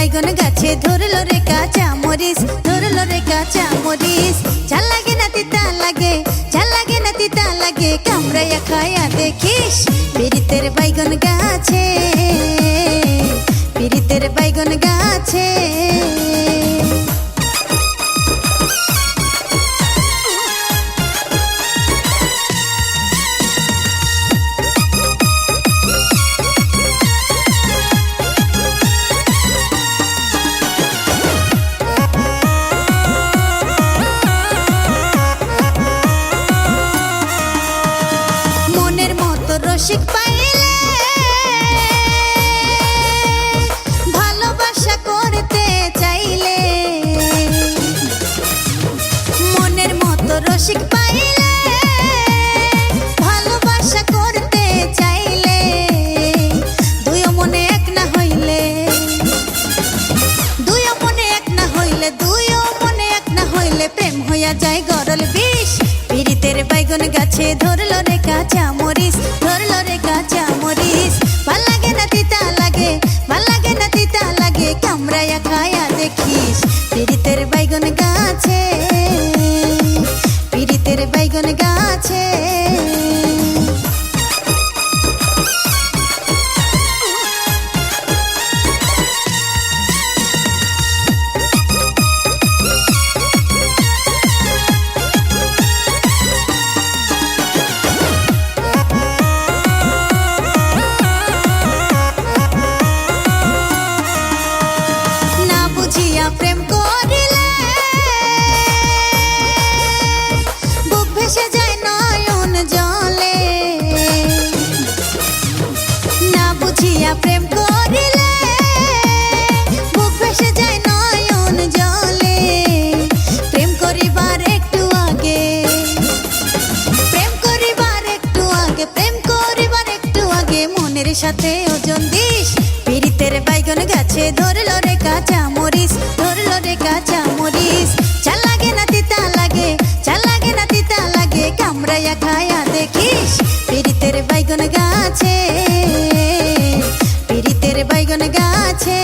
বাইগন গাছে ধরলো রে কাঁচা মরিচ, ধরলো রে কাঁচা মরিচ। ঝাল লাগে না তিতা লাগে, ঝাল লাগে না তিতা লাগে, কামড়াইয়া খায়া দেখিস পিরিতের বাইগন গাছে, পিরিতের বাইগন গাছে। রসিক পাইলে ভালোবাসা করতে চাইলে, মনের মতো রসিক পাইলে ভালোবাসা করতে চাইলে, দুইও মনে এক না হইলে, দুইও মনে এক না হইলে, দুইও মনে এক না হইলে প্রেম হইয়া যায় গরল বিষ। পিরিতের বাইগন গাছে ধরলো রে কাঁচা মরিচ, ধরলো রে কাঁচা মরিচ। ভাল লাগে না তিতা লাগে, ভাল লাগে না তিতা লাগে, কামড়াইয়া খায়া দেখিস পিরিতের বাইগন গাছে, পিরিতের বাইগন গাছে। প্রেম করিলে বুক ভেসে যায় নয়ন জলে, না বুঝিয়া প্রেম করিলে বুক ভেসে যায় নয়ন জলে। প্রেম করিবার একটু আগে, প্রেম করিবার একটু আগে, প্রেম করিবার একটু আগে মনের সাথে ওজন দিস। পিরিতের বাইগন গাছে ধরলো রে কাঁচা মরিচ, ধরলো রে কাঁচা মরিচ। ঝাল লাগে না তিতা লাগে, ঝাল লাগে না তিতা লাগে, কামড়াইয়া খায়া দেখিস পিরিতের বাইগন গাছে, পিরিতের বাইগন গাছে।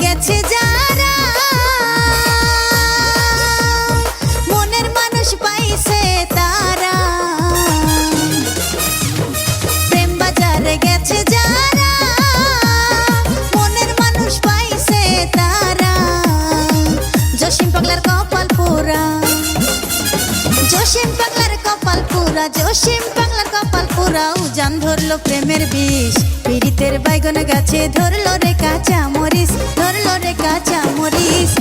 গেছে যারা মনের মানুষ পাইছে তারা, প্রেম বাজারে গেছে যারা মনের মানুষ পাইছে তারা। জসিম পাগলার কপাল পোড়া, জসিম পাগলার কপাল পোড়া, জসিম পাগলার কপাল পোড়া, উজান ধরলো প্রেমের বিষ। পিরিতের বাইগন গাছে ধরলো রে কাঁচা মরিচ, ধরলো রে কাঁচা মরিচ।